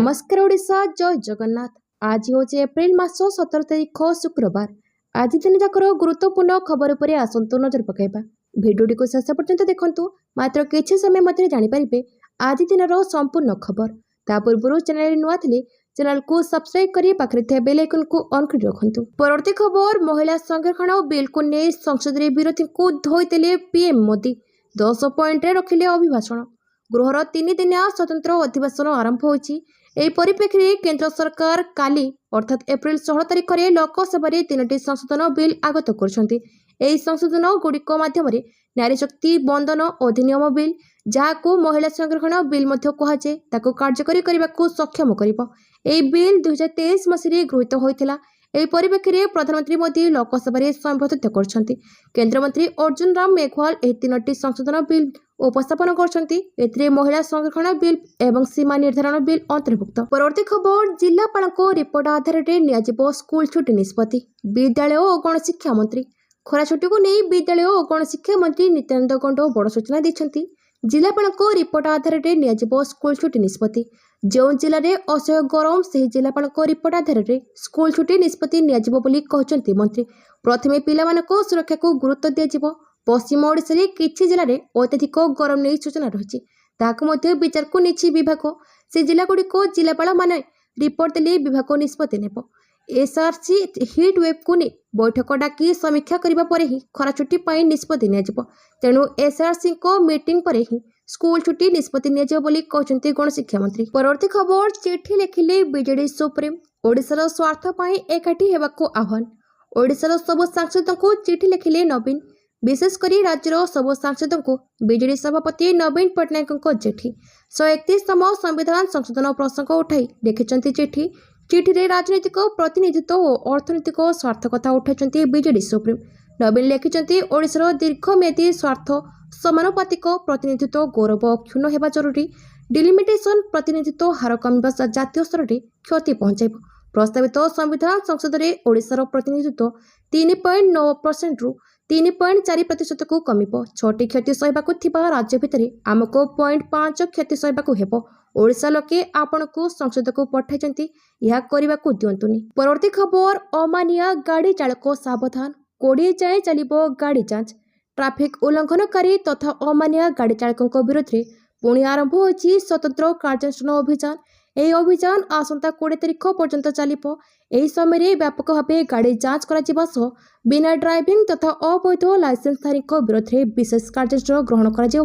नमस्कार ओडिशा जय जगन्नाथ। आज हूँ एप्रिल मास 17 तारीख शुक्रवार। आज दिन जाकर गुरुत्वपूर्ण खबर पर आसतु नजर पकाइबा। भिडियोटी को शेष पर्यंत देखंतु, मात्र किछि समय मध्य जानिपारिबे आज दिन संपूर्ण खबर। ता पूर्व चैनल नुआ थिले चैनल को सब्सक्राइब करी पाखरे थे बेल आइकन को ऑन कर रखंतु। परवर्ती खबर, महिला संरक्षण बिल को नै संसद रे विरोधी को धोइतेले पीएम मोदी 10 पॉइंट रे रखिले अभिभाषण। गृहर 3 दिनिया स्वतंत्र अधिवेशन आरंभ होइछि। एही परिप्रेक्षी में केंद्र सरकार काली अर्थात एप्रिल 16 तारिख में लोकसभा 3टी संशोधन बिल आगत करछन्ति। एही संशोधन गुड़िक माध्यम नारी शक्ति बंधन अधिनियम बिल, जहां महिला संरक्षण बिल कहुए, ताको कार्यकारी करने को सक्षम करिबो। एही बिल 2023 मसीह गृहीत होइथिला। एही परिप्रेक्षी में प्रधानमंत्री मोदी लोकसभा संबोधित करछन्ति। केंद्र मंत्री अर्जुन राम मेघवाल एही 3टी संशोधन बिल उपस्थापन करछन्ति। एथिरे महिला संरक्षण बिल एवं सीमा निर्धारण बिल अंतर्भुक्त। परवर्ती खबर, जिलापाल रिपोर्ट आधार में नियाजिबो स्कूल छुट्टी निष्पत्ति। विद्यालय और गणशिक्षा मंत्री खरा छुट्टी को नहीं विद्यालय और गणशिक्षा मंत्री नित्यानंद गंडो बड़ सूचना दैछन्ति। जिलापाल रिपोर्ट आधार में नियाजिबो स्कूल छुट्टी निष्पत्ति। जो जिले में असह्य गरम से जिलापाल रिपोर्ट आधार में स्कूल छुट्टी निष्पत्ति नियाजिबो बोली कहछन्ति मंत्री। प्रथमे पिलामानक सुरक्षा को गुरुत्व दियाजिबो। पश्चिम ओडिशा रे किछि जिले में अत्यधिक गरम नहीं सूचना रही, ताकू विचार को नहीं विभाग। से जिलागुड़िक जिलापाल माने रिपोर्ट देले विभाग निष्पत्ति नेब। एसआरसी हिट वेव को नहीं बैठक डाकी समीक्षा करने पर ही खरा छुट्टी पर निष्पत्ति नियाजिबो। तेणु एसआरसी को मीटिंग पर ही स्कूल छुट्टी निष्पत्ति नियाजिबो बोली कहछन्ति गणशिक्षा मंत्री। परवर्ती खबर, चिठी लिखिले बीजेडी सुप्रीम ओडिशार स्वार्थ पई एकाठी हेबाकू आह्वान। ओडिशार सब सांसदों को चिठी लिखिले नवीन, विशेषकर राज्यर सब सांसदों को बीजेडी सभापति नवीन पट्टनायक चिठी। 131तम संविधान संशोधन प्रसंग उठाई लिखिं चिठी। चिठी रे राजनीतिक प्रतिनिधित्व और अर्थनैतिक स्वार्थ कथा उठाई बीजेडी सुप्रीम। नवीन लिखिं ओडिशार दीर्घमेयादी स्वार्थ समानुपातिक प्रतिनिधित्व गौरव क्षुण्ण होगा जरूरी। डिलिमिटेशन प्रतिनिधित्व हार कमिबा जातीय स्तर में क्षति पहुंचाइब। प्रस्तावित संविधान संसद में ओडिशार प्रतिनिधित्व 3.9% रु 3.4% को कमिब। 6टी क्षति सहबाकू थिबा राज्य भितर आमको 0.5 क्षति सहबाकू हेबो। ओडिशा लोके आपण को संसद को पठाइछन्ति, यह करने को दिंतुनि। परवर्ती खबर, अमानिया गाड़ी चालक सावधान, 20 जाए चलिबो गाड़ी जांच। ट्राफिक उल्लंघनकारी तथा अमानिया गाड़ी चालकों विरुद्ध पुणी आरंभ होइछि स्वतंत्र कार्यानुष्ठान अभियान। यह अभियान आसंता 20 तारिख पर्यंत चलिबो। एही समय व्यापक भाव गाड़ी जांच करा सह बिना ड्राइविंग तथा अवैध लाइसेंसधारी विरुद्ध विशेष कार्यानुष्ठान ग्रहण करा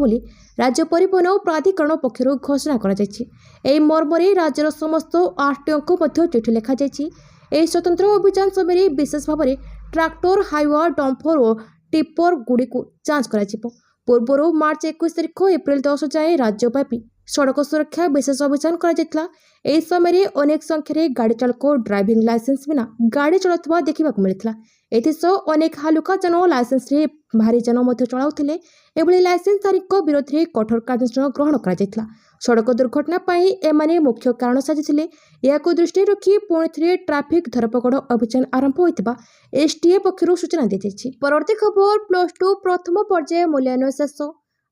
राज्य परिवहन प्राधिकरण पक्षर घोषणा करा। मर्म राज्यर समस्त आरटीओ को चिठी लिखा जाइछि। स्वतंत्र अभियान समय विशेष भाव में ट्राक्टर, हाइवा, डंपर और टिप्पर गुड़ी को जांच करा। पूर्व मार्च 21 तारिख एप्रिल 10 जाए राज्यव्यापी सड़क सुरक्षा विशेष अभियान करा। एही समय अनेक संख्यार गाड़ी चालक ड्राइविंग लाइसेंस बिना गाड़ी चलाउथबा देखा मिलता। एथिसह अनेक हालुका जन लाइसेंस रे भारी जन चलाउथिले। एभली लाइसेंसधारी विरोध में कठोर कार्यानुष्ठान ग्रहण करा। सड़क दुर्घटना पाई एमाने मुख्य कारण साजिथिले। याको दृष्टि रखी पुणी थे ट्राफिक धरपकड़ अभियान आरंभ होइतिबा एसटीए पक्षरु सूचना दी। परवर्ती खबर, +2 प्रथम पर्याय मूल्यांकन शेष।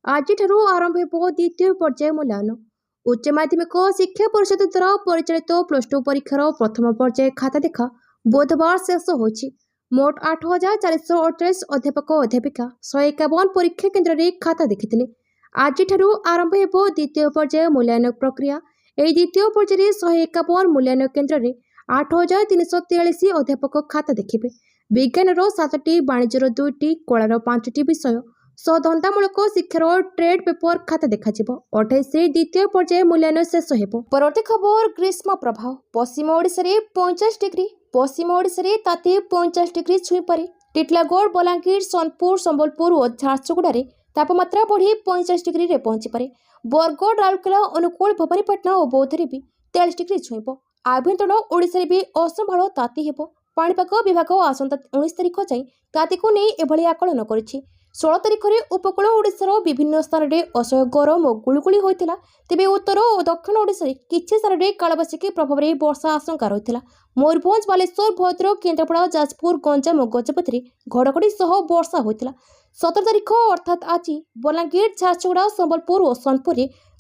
आज आरंभ हो द्वितीय पर्याय मूल्यांकन। उच्च माध्यमिक शिक्षा परिषद द्वारा परिचालित +2 परीक्षार प्रथम पर्याय खाता देखा बुधवार शेष होइछि। मोट 8438 अध्यापक अध्यापिका 151 परीक्षा केन्द्र में खाता देखिथिले। आज आरंभ हो द्वितीय पर्याय मूल्यांकन प्रक्रिया। यह द्वितीय पर्याय 151 मूल्यांकन केन्द्र में 8343 अध्यापक खाता देखिबे। विज्ञान 7टी, वाणिज्यर 2टी, कलार 5टी विषय सह धंदामूलक शिक्षार ट्रेड पेपर खाता देखा। 28 द्वितीय पर्याय मूल्यांकन शेष हेबो। परवर्ती खबर, ग्रीष्म प्रभाव पश्चिम ओडिशा रे 50 डिग्री। पश्चिम ओडिशा रे ताते 50 डिग्री छुई पारे। टिटलागढ़, बलांगीर, सोनपुर, संबलपुर और झारसुगुड़ा तापमात्रा बढ़ी 50 डिग्री रे पहुंची पारे। बरगढ़, राउरकेला, अनुकूल, भवानीपाटना और बौद्धरे भी 43 डिग्री छुईब। आभ्यंतर ओडिशा रे भी असंभाळ ताती हेबो। पाणीपाग विभाग आसंता 19 तारिख जाए ताती को नहीं एभली आकलन करिछि। 16 तारिख में उपकूल ओडिशार विभिन्न स्थान में असह्य गरम और गुळुगुळी होइतिला। तेबे उत्तर और दक्षिण ओडिशा रे किछि स्थान में कालबासिकी प्रभाव में वर्षा आशंका रहितिला। मयूरभंज, बालेश्वर, भद्रक, केन्द्रापड़ा, जाजपुर, गंजाम और गजपति घड़घड़ी सह वर्षा होइतिला। 17 तारिख अर्थात आज बलांगीर, झारसुगुड़ा, संबलपुर और सोनपुर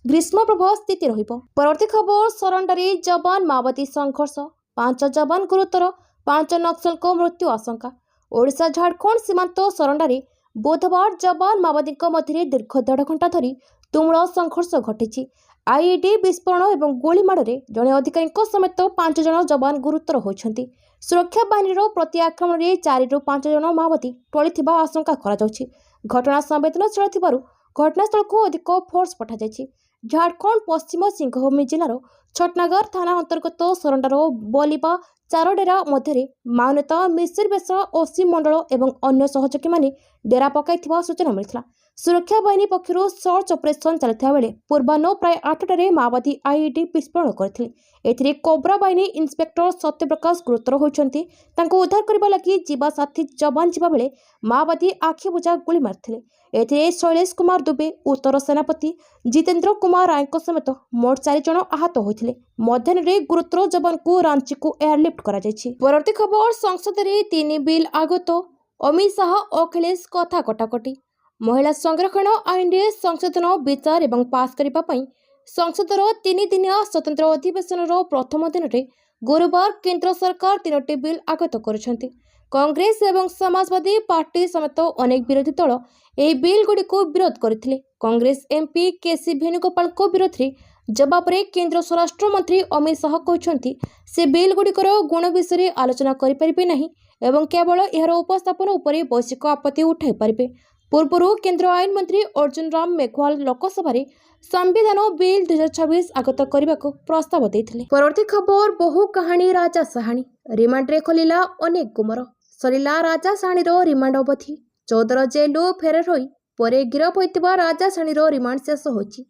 ଗ୍ରୀଷ୍ମ ପ୍ରବାହ ସ୍ଥିତି ରହିବ। ପରବର୍ତ୍ତୀ ଖବର ସରଣ୍ଡାରେ ଯବାନ ମାଓବାଦୀ ସଂଘର୍ଷ 5 ଯବାନ ଗୁରୁତର 5 ନକ୍ସଲଙ୍କ ମୃତ୍ୟୁ ଆଶଙ୍କା। ଓଡ଼ିଶା ଝାଡ଼ଖଣ୍ଡ ସୀମାନ୍ତ ସରଣ୍ଡାରେ ବୁଧବାର ଯବାନ ମାଓବାଦୀଙ୍କ ମଧ୍ୟରେ ଦୀର୍ଘ 1.5 ଘଣ୍ଟା ଧରି ତୁମୁଳ ସଂଘର୍ଷ ଘଟିଛି। ଆଇଇଡି ବିସ୍ଫୋରଣ ଏବଂ ଗୁଳିମାଡ଼ରେ ଜଣେ ଅଧିକାରୀଙ୍କ ସମେତ 5 ଜଣ ଯବାନ ଗୁରୁତର ହୋଇଛନ୍ତି। ସୁରକ୍ଷା ବାହିନୀର ପ୍ରତି ଆକ୍ରମଣରେ 4 ରୁ 5 ଜଣ ମାଓବାଦୀ ଟଳିଥିବା ଆଶଙ୍କା କରାଯାଉଛି। ଘଟଣା ସମ୍ବେଦନଶୀଳ ଥିବାରୁ ଘଟଣାସ୍ଥଳକୁ ଅଧିକ ଫୋର୍ସ ପଠାଯାଇଛି। ଝାଡ଼ଖଣ୍ଡ ପଶ୍ଚିମ ସିଂହଭୂମି ଜିଲ୍ଲାର ଛଟନାଗର ଥାନା ଅନ୍ତର୍ଗତ ସରଣ୍ଡାର ବଲିବା ଚାରଡେରା ମଧ୍ୟରେ ମାଓନେତା ମିସିର ବେଶ ଓସି ମଣ୍ଡଳ ଏବଂ ଅନ୍ୟ ସହଯୋଗୀମାନେ ଡେରା ପକାଇଥିବା ସୂଚନା ମିଳିଥିଲା। ସୁରକ୍ଷା ବାହିନୀ ପକ୍ଷରୁ ସର୍ଚ୍ଚ ଅପରେସନ ଚାଲିଥିବା ବେଳେ ପୂର୍ବାହ୍ନ ପ୍ରାୟ 8ଟାରେ ମାଓବାଦୀ ଆଇଇଡି ବିସ୍ଫୋରଣ କରିଥିଲେ। ଏଥିରେ କୋବ୍ରା ବାହିନୀ ଇନ୍ସପେକ୍ଟର ସତ୍ୟପ୍ରକାଶ ଗୁରୁତର ହୋଇଛନ୍ତି। ତାଙ୍କୁ ଉଦ୍ଧାର କରିବା ଲାଗି ଯିବା ସାଥୀ ଯବାନ ଯିବା ବେଳେ ମାଓବାଦୀ ଆଖିବୁଜା ଗୁଳି ମାରିଥିଲେ। ଏଥିରେ ଶୈଳେଶ କୁମାର ଦୁବେ, ଉତ୍ତର ସେନାପତି ଜିତେନ୍ଦ୍ର କୁମାର ରାୟଙ୍କ ସମେତ ମୋଟ 4 ଜଣ ଆହତ ହୋଇଥିଲେ। ମଧ୍ୟାହ୍ନରେ ଗୁରୁତର ଯବାନଙ୍କୁ ରାଞ୍ଚିକୁ ଏୟାରଲିଫ୍ଟ କରାଯାଇଛି। ପରବର୍ତ୍ତୀ ଖବର ସଂସଦରେ 3 ବିଲ୍ ଆଗତ ଅମିତ ଶାହ ଅଖିଳେଶ କଥା କଟାକଟି। ମହିଳା ସଂରକ୍ଷଣ ଆଇନରେ ସଂଶୋଧନ ବିଚାର ଏବଂ ପାସ୍ କରିବା ପାଇଁ ସଂସଦର 3 ଦିନିଆ ସ୍ୱତନ୍ତ୍ର ଅଧିବେଶନର ପ୍ରଥମ ଦିନରେ ଗୁରୁବାର କେନ୍ଦ୍ର ସରକାର 3ଟି ବିଲ୍ ଆଗତ କରିଛନ୍ତି। କଂଗ୍ରେସ ଏବଂ ସମାଜବାଦୀ ପାର୍ଟି ସମେତ ଅନେକ ବିରୋଧୀ ଦଳ ଏହି ବିଲ୍ଗୁଡ଼ିକୁ ବିରୋଧ କରିଥିଲେ। କଂଗ୍ରେସ ଏମ୍ପି କେସି ଭେଣୁଗୋପାଳଙ୍କ ବିରୋଧରେ ଜବାବରେ କେନ୍ଦ୍ର ସ୍ୱରାଷ୍ଟ୍ର ମନ୍ତ୍ରୀ ଅମିତ ଶାହ କହିଛନ୍ତି ସେ ବିଲ୍ଗୁଡ଼ିକର ଗୁଣ ବିଷୟରେ ଆଲୋଚନା କରିପାରିବେ ନାହିଁ ଏବଂ କେବଳ ଏହାର ଉପସ୍ଥାପନ ଉପରେ ବୈଶ୍ୱିକ ଆପତ୍ତି ଉଠାଇପାରିବେ। ପୂର୍ବରୁ କେନ୍ଦ୍ର ଆଇନ ମନ୍ତ୍ରୀ ଅର୍ଜୁନ ରାମ ମେଘୱାଲ ଲୋକସଭାରେ ସମ୍ବିଧାନ ବିଲ୍ 2026 ଆଗତ କରିବାକୁ ପ୍ରସ୍ତାବ ଦେଇଥିଲେ। ପରବର୍ତ୍ତୀ ଖବର ବହୁ କାହାଣୀ ରାଜା ସାହାଣୀ ରିମାଣ୍ଡରେ ଖୋଲିଲା ଅନେକ ଗୁମର। ସରିଲା ରାଜା ସାହାଣୀର ରିମାଣ୍ଡ ଅବଧି। 14 ଜେଲରୁ ଫେରାର ହୋଇ ପରେ ଗିରଫ ହୋଇଥିବା ରାଜା ସାହାଣୀର ରିମାଣ୍ଡ ଶେଷ ହୋଇଛି।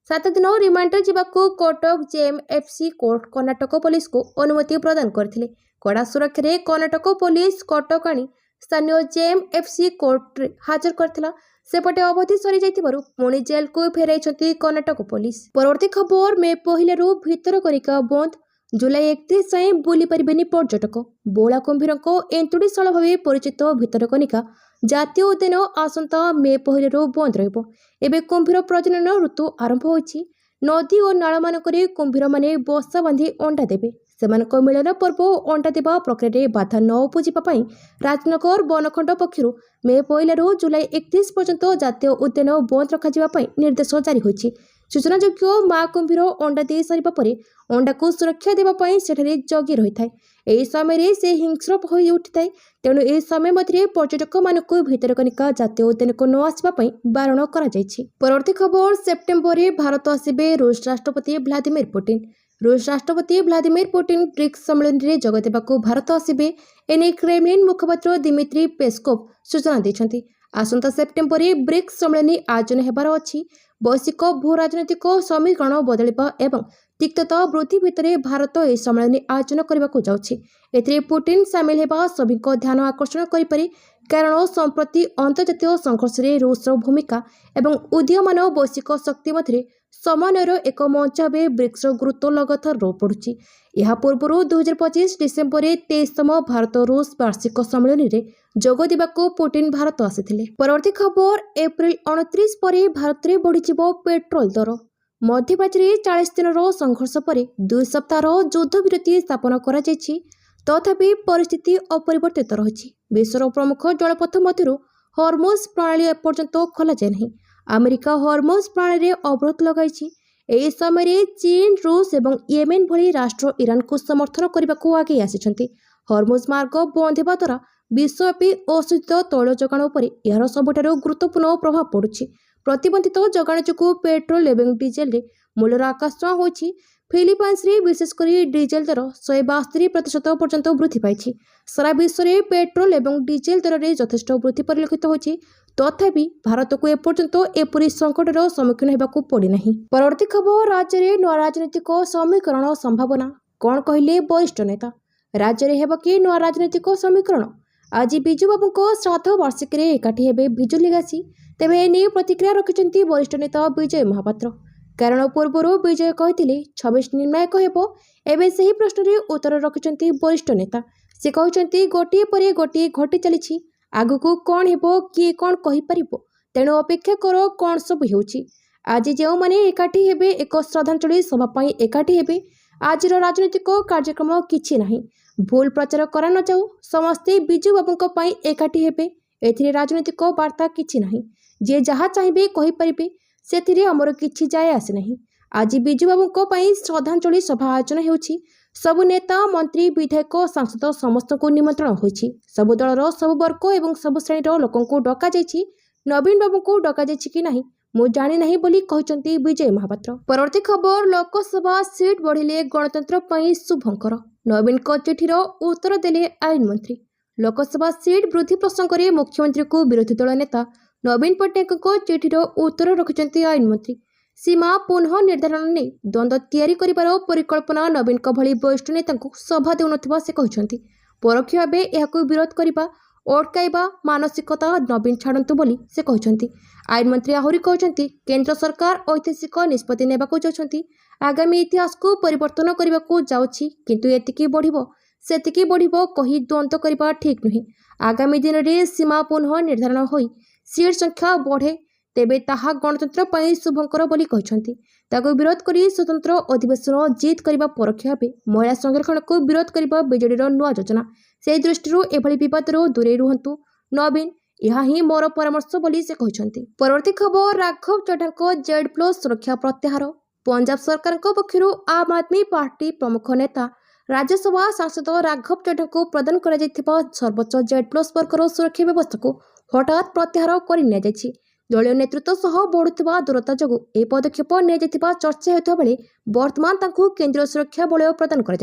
7 ଦିନ ରିମାଣ୍ଡରେ ଯିବାକୁ କଟକ ଜେଏମ୍ଏଫ୍ସି କୋର୍ଟ କର୍ଣ୍ଣାଟକ ପୋଲିସକୁ ଅନୁମତି ପ୍ରଦାନ କରିଥିଲେ। କଡ଼ା ସୁରକ୍ଷାରେ କର୍ଣ୍ଣାଟକ ପୋଲିସ କଟକ ଆଣି ସ୍ଥାନୀୟ ଜେଏମ୍ଏଫ୍ସି କୋର୍ଟରେ ହାଜର କରିଥିଲା। ସେପଟେ ଅବଧି ସରିଯାଇଥିବାରୁ ପୁଣି ଜେଲକୁ ଫେରାଇଛନ୍ତି କର୍ଣ୍ଣାଟକ ପୋଲିସ। ପରବର୍ତ୍ତୀ ଖବର ମେ 1ରୁ ଭିତରକନିକା ବନ୍ଦ। ଜୁଲାଇ 31 ଯାଏଁ ବୁଲି ପାରିବେନି ପର୍ଯ୍ୟଟକ। ବଉଳା କୁମ୍ଭୀରଙ୍କ ଏନ୍ତୁଡ଼ିଶାଳ ଭାବେ ପରିଚିତ ଭିତରକନିକା ଜାତୀୟ ଉଦ୍ୟାନ ଆସନ୍ତା ମେ 1ରୁ ବନ୍ଦ ରହିବ। ଏବେ କୁମ୍ଭୀର ପ୍ରଜନନ ଋତୁ ଆରମ୍ଭ ହୋଇଛି। ନଦୀ ଓ ନାଳମାନଙ୍କରେ କୁମ୍ଭୀରମାନେ ବସା ବାନ୍ଧି ଅଣ୍ଡା ଦେବେ। ସେମାନଙ୍କ ମିଳନ ପର୍ବ ଓ ଅଣ୍ଡା ଦେବା ପ୍ରକ୍ରିୟାରେ ବାଧା ନ ଉପୁଜିବା ପାଇଁ ରାଜନଗର ବନଖଣ୍ଡ ପକ୍ଷରୁ ମେ 1ରୁ ଜୁଲାଇ 31 ପର୍ଯ୍ୟନ୍ତ ଜାତୀୟ ଉଦ୍ୟାନ ବନ୍ଦ ରଖାଯିବା ପାଇଁ ନିର୍ଦ୍ଦେଶ ଜାରି ହୋଇଛି। ସୂଚନାଯୋଗ୍ୟ, ମା କୁମ୍ଭୀର ଅଣ୍ଡା ଦେଇ ସାରିବା ପରେ ଅଣ୍ଡାକୁ ସୁରକ୍ଷା ଦେବା ପାଇଁ ସେଠାରେ ଜଗି ରହିଥାଏ। ଏହି ସମୟରେ ସେ ହିଂସ୍ର ହୋଇ ଉଠିଥାଏ। ତେଣୁ ଏହି ସମୟ ମଧ୍ୟରେ ପର୍ଯ୍ୟଟକମାନଙ୍କୁ ଭିତରକନିକା ଜାତୀୟ ଉଦ୍ୟାନକୁ ନ ଆସିବା ପାଇଁ ବାରଣ କରାଯାଇଛି। ପରବର୍ତ୍ତୀ ଖବର ସେପ୍ଟେମ୍ବରରେ ଭାରତ ଆସିବେ ରୁଷ ରାଷ୍ଟ୍ରପତି ଭ୍ଲାଦିମିର ପୁଟିନ। ରୁଷ ରାଷ୍ଟ୍ରପତି ଭ୍ଲାଦିମିର ପୁଟିନ ବ୍ରିକ୍ସ ସମ୍ମିଳନୀରେ ଯୋଗ ଦେବାକୁ ଭାରତ ଆସିବେ। ଏନେଇ କ୍ରେମଲିନ ମୁଖପାତ୍ର ଦିମିତ୍ରି ପେସ୍କୋଭ ସୂଚନା ଦେଇଛନ୍ତି। ଆସନ୍ତା ସେପ୍ଟେମ୍ବରରେ ବ୍ରିକ୍ସ ସମ୍ମିଳନୀ ଆୟୋଜନ ହେବାର ଅଛି। ବୈଶ୍ୱିକ ଭୂ ରାଜନୈତିକ ସମୀକରଣ ବଦଳିବା ଏବଂ ତିକ୍ତତା ବୃଦ୍ଧି ଭିତରେ ଭାରତ ଏହି ସମ୍ମିଳନୀ ଆୟୋଜନ କରିବାକୁ ଯାଉଛି। ଏଥିରେ ପୁଟିନ ସାମିଲ ହେବା ସଭିଙ୍କ ଧ୍ୟାନ ଆକର୍ଷଣ କରିପାରେ, କାରଣ ସମ୍ପ୍ରତି ଅନ୍ତର୍ଜାତୀୟ ସଂଘର୍ଷରେ ରୁଷର ଭୂମିକା ଏବଂ ଉଦୀୟମାନ ବୈଶ୍ୱିକ ଶକ୍ତି ମଧ୍ୟରେ ସମନ୍ୱୟର ଏକ ମଞ୍ଚ ଭାବେ ବ୍ରିକ୍ସର ଗୁରୁତ୍ୱ ଲଗାତାର ବଢ଼ୁଛି। ଏହା ପୂର୍ବରୁ 2025 ଡିସେମ୍ବରରେ 23ତମ ଭାରତ ରୁଷ ବାର୍ଷିକ ସମ୍ମିଳନୀରେ ଯୋଗ ଦେବାକୁ ପୁଟିନ ଭାରତ ଆସିଥିଲେ। ପରବର୍ତ୍ତୀ ଖବର ଏପ୍ରିଲ 29 ପରେ ଭାରତରେ ବଢ଼ିଯିବ ପେଟ୍ରୋଲ ଦର। ମଧ୍ୟପ୍ରାଚ୍ୟରେ 40 ଦିନର ସଂଘର୍ଷ ପରେ 2 ସପ୍ତାହର ଯୁଦ୍ଧବିରତି ସ୍ଥାପନ କରାଯାଇଛି। ତଥାପି ପରିସ୍ଥିତି ଅପରିବର୍ତ୍ତିତ ରହିଛି। ବିଶ୍ୱର ପ୍ରମୁଖ ଜଳପଥ ମଧ୍ୟରୁ ହର୍ମୁଜ ପ୍ରଣାଳୀ ଏପର୍ଯ୍ୟନ୍ତ ଖୋଲାଯାଇ ନାହିଁ। ଆମେରିକା ହର୍ମୁଜ ପ୍ରଣାଳୀରେ ଅବରୋଧ ଲଗାଇଛି। ଏହି ସମୟରେ ଚୀନ, ରୁଷ ଏବଂ ୟେମେନ ଭଳି ରାଷ୍ଟ୍ର ଇରାନକୁ ସମର୍ଥନ କରିବାକୁ ଆଗେଇ ଆସିଛନ୍ତି। ହର୍ମୁଜ ମାର୍ଗ ବନ୍ଦ ହେବା ଦ୍ୱାରା ବିଶ୍ୱବ୍ୟାପୀ ଅଶୋଧିତ ତୈଳ ଯୋଗାଣ ଉପରେ ଏହାର ସବୁଠାରୁ ଗୁରୁତ୍ୱପୂର୍ଣ୍ଣ ପ୍ରଭାବ ପଡ଼ୁଛି। ପ୍ରତିବନ୍ଧିତ ଯୋଗାଣ ଯୋଗୁଁ ପେଟ୍ରୋଲ ଏବଂ ଡିଜେଲରେ ମୂଲ୍ୟର ଆକାଶଛୁଆଁ ହୋଇଛି। ଫିଲିପାଇନ୍ସରେ ବିଶେଷ କରି ଡିଜେଲ ଦର 172% ପର୍ଯ୍ୟନ୍ତ ବୃଦ୍ଧି ପାଇଛି। ସାରା ବିଶ୍ୱରେ ପେଟ୍ରୋଲ ଏବଂ ଡିଜେଲ ଦରରେ ଯଥେଷ୍ଟ ବୃଦ୍ଧି ପରିଲକ୍ଷିତ ହୋଇଛି। ତଥାପି ଭାରତକୁ ଏପର୍ଯ୍ୟନ୍ତ ଏପରି ସଂକଟର ସମ୍ମୁଖୀନ ହେବାକୁ ପଡ଼ିନାହିଁ। ପରବର୍ତ୍ତୀ ଖବର ରାଜ୍ୟରେ ନୂଆ ରାଜନୈତିକ ସମୀକରଣ ସମ୍ଭାବନା। କ'ଣ କହିଲେ ବରିଷ୍ଠ ନେତା? ରାଜ୍ୟରେ ହେବ କି ନୂଆ ରାଜନୈତିକ ସମୀକରଣ? ଆଜି ବିଜୁବାବୁଙ୍କ ଶ୍ରାଦ୍ଧ ବାର୍ଷିକୀରେ ଏକାଠି ହେବେ ବିଜୁ ଲିଗାସୀ। ତେବେ ଏନେଇ ପ୍ରତିକ୍ରିୟା ରଖିଛନ୍ତି ବରିଷ୍ଠ ନେତା ବିଜୟ ମହାପାତ୍ର। କାରଣ ପୂର୍ବରୁ ବିଜୟ କହିଥିଲେ 26 ନିର୍ଣ୍ଣାୟକ ହେବ। ଏବେ ସେହି ପ୍ରଶ୍ନରେ ଉତ୍ତର ରଖିଛନ୍ତି ବରିଷ୍ଠ ନେତା। ସେ କହିଛନ୍ତି ଗୋଟିଏ ପରେ ଗୋଟିଏ ଘଟି ଚାଲିଛି। ଆଗକୁ କ'ଣ ହେବ କିଏ କ'ଣ କହିପାରିବ? ତେଣୁ ଅପେକ୍ଷା କର କ'ଣ ସବୁ ହେଉଛି। आज जो मैंने एकाठी हेबे एक श्रद्धांजलि सभा पई एकाठी हेबे आजिर राजनीतिक कार्यक्रम किछि नाही। भूल प्रचार करा न जाऊ समस्ते बिजू बाबूंको पई एकाठी हेबे एथिरे राजनीतिक वार्ता किछि नाही। जे जहा चाहिए कहि परिबे सेथिरे हमर किछि जाय आसे नाही। आज बिजू बाबूंको पई श्रद्धांजलि सभा आयोजन हेउछि। सबु नेता मंत्री विधायक सांसद समस्त को निमंत्रण होइछि। सबु दलर सबु वर्ग एवं सबु श्रेणीर लोकंको डका जाइछि। नवीन बाबू को डका जाइछि कि नाही मु जानी नहीं बोली कहचंती विजय महापात्र। परवर्ती खबर लोकसभा सीट बढ़िले गणतंत्र पई शुभंकर। नवीन को चिठीर उत्तर देले आईन मंत्री। लोकसभा सीट वृद्धि प्रसंग में मुख्यमंत्री को विरोधी दल नेता नवीन पट्टनायक को चिठीर उत्तर रखिचंती आईन मंत्री। सीमा पुनः निर्धारण ने द्वंद्व तैयारी करिवार परिकल्पना नवीन को भली वरिष्ठ नेता को सभा देउनथिबा से कहचंती। परोक्ष भाबे एहाकु विरोध करिबा अटकाइबा मानसिकता नवीन छाड़तु बोली से कहते। आईन मंत्री आहरी कहते केंद्र सरकार ऐतिहासिक निष्पत्ति नेबाकू जाउछंती। आगामी इतिहास को परिवर्तन करने को जाउछि किंतु एतिकी बढ़िबो सेतिकी बढ़िबो कही द्वंद्व करबा ठीक नुहे। आगामी दिन में सीमा पुनः निर्धारण होई सीट संख्या बढ़े तेबे ताहा गणतंत्र पई शुभंकर बोली कहते। ताको विरोध करी स्वतंत्र अधिवेशन जीत करबा परोक्ष भाबे महिला संरक्षण को विरोध करबा बीजेडीर नुआ योजना। से दृष्टि एभली विवादरू दूरे रुहंतु नवीन यह ही मोर परामर्श बोली से कहते। परवर्ती खबर राघव चड्ढा जेड प्लस सुरक्षा प्रत्याहार। पंजाब सरकार पक्षर आम आदमी पार्टी प्रमुख नेता राज्यसभा सांसद राघव चड्ढा को प्रदान कर सर्वोच्च जेड प्लस वर्गर सुरक्षा व्यवस्था को हठात प्रत्याहार कर दलीय नेतृत्व सह बढ़ुवा दूरता जो यह पदक्षेप निया चर्चा होता बेले बर्तमान केंद्रीय सुरक्षा बलय प्रदान कर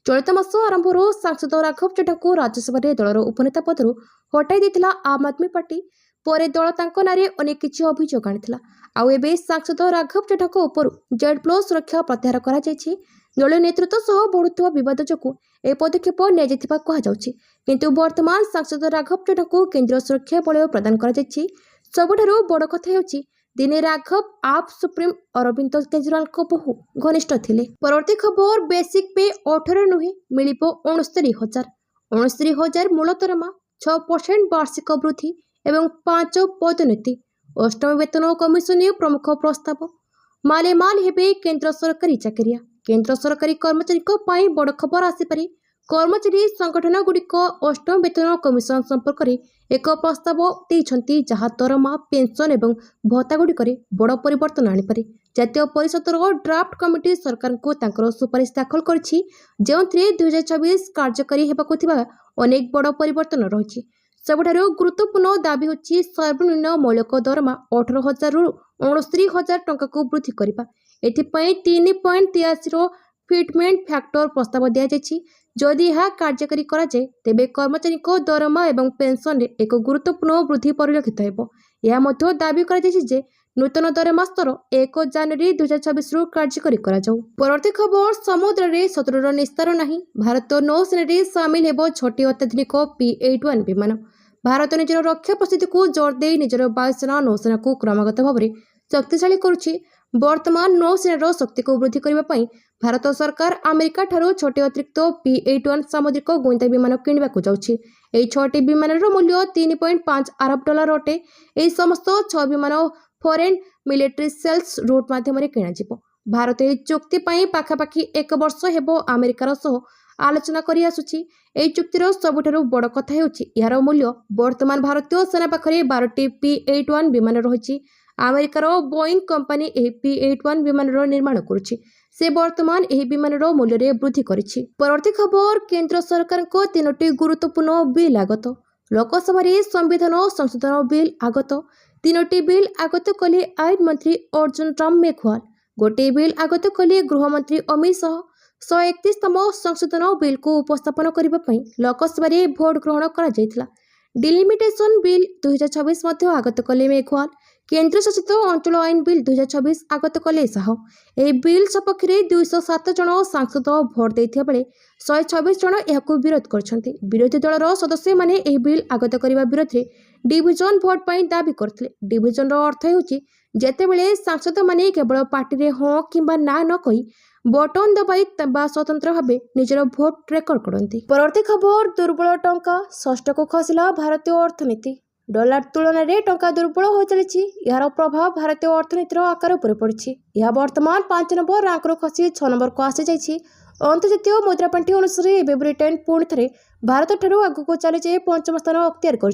चलित मास आरंभ सांसद राघव चड्ढा को राज्यसभा दलर उपनेता पदर हटाई देथिला आम आदमी पार्टी। पर दल तांको नारे अनेक किछि अभियोग आनिथिला। आउ एबे सांसद राघव चड्ढा को ऊपर जेड प्लस सुरक्षा प्रत्याहार करा जायछि। दलीय नेतृत्व सह बढ़ुवा विवाद जोगु ए पदक्षेप निया कहा जाउछि किंतु वर्तमान सांसद राघव चड्ढा को केंद्रीय सुरक्षा बलय प्रदान करा जायछि। सबुठारु बड़ कथा हेउछि दिने राघव आप सुप्रीम अरविंद केजरीवाल को बहु घनिष्ठ थिले। परवर्ती खबर बेसिक पे 18 नुहे मिलिबो 69,000। 69,000 मूल दरमा 6% वार्षिक वृद्धि एवं 5 पदोन्नति। अष्टम वेतन कमिशन प्रमुख प्रस्ताव। माले माल हेबे केंद्र सरकारी चाकरिया। केंद्र सरकारी कर्मचारी बड़ खबर आसीपारे। कर्मचारी संगठन गुड़िक अष्टम वेतन कमिशन संपर्क में एक प्रस्ताव देइछंती जहाँ दरमा पेंशन एवं भत्ता गुड़िक बड़ परिवर्तन आनीपारे। जातीय परिषदर ड्राफ्ट कमिटी सरकार को तांकर सुपारिश दाखल करिछि जेउथिरे 2024 कार्यकारी हेबाकु थिबा अनेक बड़ परिवर्तन रहिछि। सबुठारु गुरुत्वपूर्ण दाबी होछि सर्वनिम्न मौलिक दरमा 18,000 रु 69,000 टंका को वृद्धि करिबा। एथिपई 3.83 फिटमेंट फैक्टर प्रस्ताव दिया जायछि। जदि यह कार्यकारी करा जाए तेबे कर्मचारी को दरमा एवं पेंशन रे एक गुरुत्वपूर्ण वृद्धि परिलक्षित हेबो। यह मध्य दाबी करा जायछि जे नूतन दरमा स्तर 1 जनवरी 2026 रु कार्यकारी करा जाऊ। परवर्ती खबर समुद्र रे शत्रुर निस्तार नाही। भारत नौसेना रे शामिल हेबो 6टी अत्याधुनिक P-81 विमान। भारत निजर रक्षा प्रस्तुति को जोर दे निजर वायुसेना नौसेना को क्रमागत भाव में शक्तिशाली करुछि। वर्तमान नौसेनार शक्ति को वृद्धि करने पर भारत सरकार अमेरिका ठारू 6टी अतिरिक्त P-81 सामुद्रिक गोइंदा विमान किणवा जाउछि। एही 6टी विमानर मूल्य 3.5 अरब डॉलर अटे। एही समस्त 6 विमान फॉरेन मिलिटरी सेल्स रूट माध्यम किणा जिवो। भारत एही चुक्ति पई पाखापाखि 1 वर्ष हेबो अमेरिकार सह आलोचना करि आसुछि। एही चुक्तिर सबुठारु बड़ कथा हेउछि यार मूल्य। वर्तमान भारतीय सेना पाखरे 12टी P-81 विमान रहिछि। अमेरिकार बोइंग कंपनी एही P-81 विमान निर्माण करुछि। से वर्तमान एही विमानर मूल्य रे वृद्धि करिछि। परवर्ती खबर केंद्र सरकार को 3टी गुरुत्वपूर्ण बिल आगत। लोकसभा रे संविधान संशोधन बिल आगत। 3टी बिल आगत कले आईन मंत्री अर्जुन राम मेघवाल। गोटे बिल आगत कले गृहमंत्री अमित शाह। 131तम संशोधन बिल को उपस्थापन करबा पई लोकसभा रे भोट ग्रहण करा जायतिला। डिलिमिटेशन बिल 2026 मध्य आगत कले मेघवाल। केंद्र शासित अंचल आईन बिल 2026 आगत कले शाह। यह बिल सपक्ष में 207 जन सांसद भोट देथिया बेले 126 जन यहाकु विरोध करछन्ति। विरोधी दलर सदस्य माने यह बिल आगत करबा विरोध रे डिविजन भोट पई दाबी करथिले। डिविजन रो अर्थ हेउची जेतेबेले सांसद माने केवल पार्टी रे हां किंबा ना न कहि बटन दबाई तबा स्वतंत्र भावे निजर भोट रेकर्ड करती। परवर्ती खबर दुर्बल टंका षष्ठ को खसिला भारतीय अर्थनीति। डॉलर तुलन में टंका दुर्बल हो चली यार प्रभाव भारतीय अर्थनीतिर आकार पर पड़ी। यह वर्तमान 5 नंबर रैंक खसी 6 नंबर को आसी जाइए। अंतर्जातीय मुद्रापांठी अनुसार एवं ब्रिटेन पुणी थे भारत ठारू आगक चली 5म स्थान अख्तियार कर।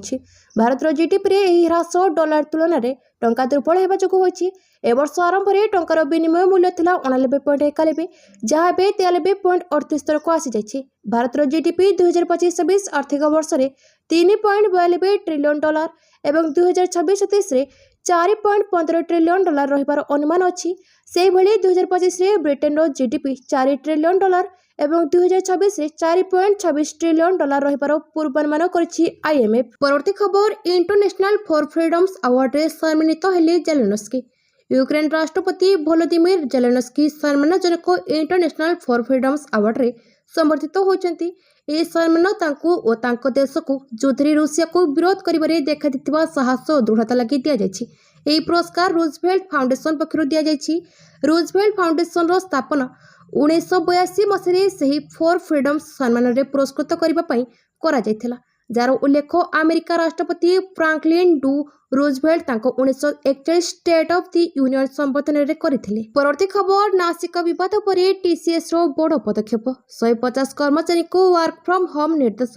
भारतर जीडीपी में ह्रास डॉलर तुलन में टंका दुर्बल होगा जो होती। वर्ष आरंभ में टंकार विनिमय मूल्य था 89.91 जहाँ 93.38 को आसी जाइए। भारतर जीडीपी 2025-26 आर्थिक वर्ष में 3.92 ट्रिलियन डॉलर एवं 2026-27 4.15 ट्रिलियन डॉलर रहिबार अनुमान अच्छी। से भली 2025 ब्रिटेन जीडीपी 4 ट्रिलियन डॉलर एवं 2026 4.26 ट्रिलियन डॉलर रहिबार पूर्वानुमान करिछि आईएमएफ। परवर्ती खबर इंटरनेशनल फॉर फ्रीडम्स अवार्ड रे सम्मानित हेले जेलेनस्की। यूक्रेन राष्ट्रपति वोलोदिमिर जेलेनस्की सम्मानजनक इंटरनेशनल फॉर फ्रीडम्स अवार्ड रे समर्थित होती। यह सम्मान तांकु और तांको देश को युद्ध रूसिया को विरोध करिबारे देखा साहस और दृढ़ता लगी दि जाइछि। यह पुरस्कार रूजवेल्ट फाउंडेशन पक्षरु दि जाइछि। रूजवेल्ट फाउंडेशन रो स्थापना 1982 मसीह से फॉर फ्रीडम्स सम्मान रे पुरस्कृत करबा पई करा जायथिला, जार उल्लेख अमेरिका राष्ट्रपति Franklin D Roosevelt 1941 state of the union संबोधन रे करथिले। परवर्ती खबर नासिक विवाद पर टीसीएस रो बड़ पदक्षेप। 150 कर्मचारी को वर्क फ्रॉम होम निर्देश।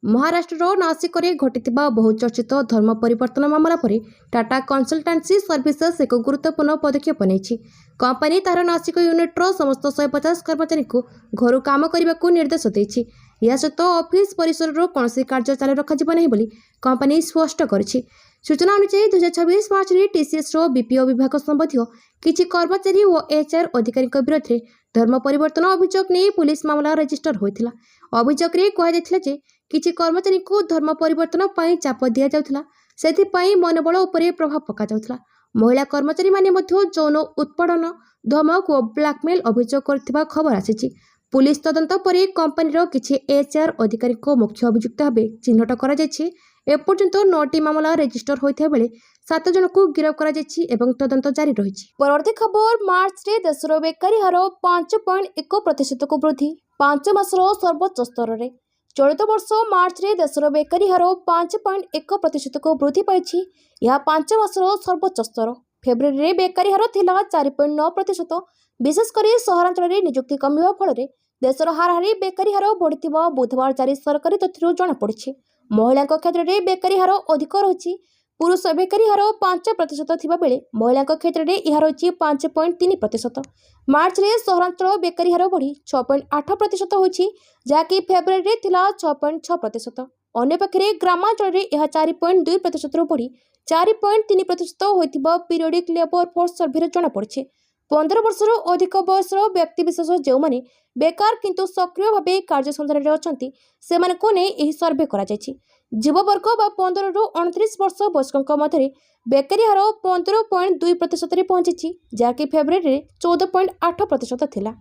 महाराष्ट्र नासिक रे घटिथिबा बहुचर्चित धर्म परिवर्तन मामला पर टाटा कंसल्टेंसी सर्विसेस एक गुरुत्वपूर्ण पदक्षेप नेछि। कंपनी तार नासिक यूनिट रो समस्त 150 कर्मचारी को घर काम करने को निर्देश देछि। यह सहित ऑफिस परिसर रो कौन कार्य चालू रखा नहीं बोली कंपनी स्पष्ट करिछि। सूचना अनुसार 2026 मार्च रे टीसीएस रो बीपीओ विभाग संबंधी किछि कर्मचारी और एचआर अधिकारी विरुद्ध में धर्म परिवर्तन अभियोग नहीं पुलिस मामला रजिस्टर होइथिला। अभियोग रे कहा जायथिला जे किछि कर्मचारी को धर्म परिवर्तन पई चाप दिया जाउथिला, सेथिपई मनोबल उपरे प्रभाव पका जाउथिला। महिला कर्मचारी माने मध्य यौन उत्पीड़न धमक और ब्लैकमेल अभियोग करथिबा खबर आसीछि। पुलिस तदंत पर कंपनी किछि एचआर अधिकारी को मुख्य अभियुक्त भाव चिन्हट करा जायछि। एपर्यंत 9टी मामला रजिस्टर होइथा बेले 7 जन को गिरफ्त करा जायछि एवं तदंत जारी रहिछि। परवर्ती खबर मार्च रे देशर बेकारी हार 5.1% को वृद्धि 5 मासर सर्वोच्च स्तर रे। चलित वर्ष मार्च रे देशर बेकारी हार 5.1% को वृद्धि पाइछि। यह 5 मासर सर्वोच्च स्तर। फेब्रुआरी रे बेकारी हार थिला 4.9%। विशेषकर सहरांचल रे नियुक्ति कमिबा फल देशर हाराहारी बेकारी हार बढ़िथिबा बुधवार जारी सरकारी तथ्यरू जଣା पड़िछि। महिला क्षेत्र में बेकारी हार अधिक रही। पुरुष बेकारी हार 5% थिबा बेले महिला क्षेत्र में यह रही 5.3%। मार्च रे सहरांचल बेकारी हार बढ़ी 6.8% होछि, जहाँकि फेब्रुआरी रे थिला 6.6%। अन्य पक्षरे ग्रामांचल में यह 4.2% बढ़ी 4.3% होइतिबा पीरियडिक लेबर फोर्स सर्वे जଣା पड़िछि। 15 वर्षर अधिक बयसर व्यक्तिविशेष जो माने बेकार किंतु सक्रिय भाव कार्य सन्धान में अच्छा से नहीं सर्वे करा जायछि। युववर्ग 15 ରୁ 29 वर्ष वयस्क मध्य बेकारी हार 15.2% पहुंची, जहाँकि फेब्रुआरी 14.8% थिला।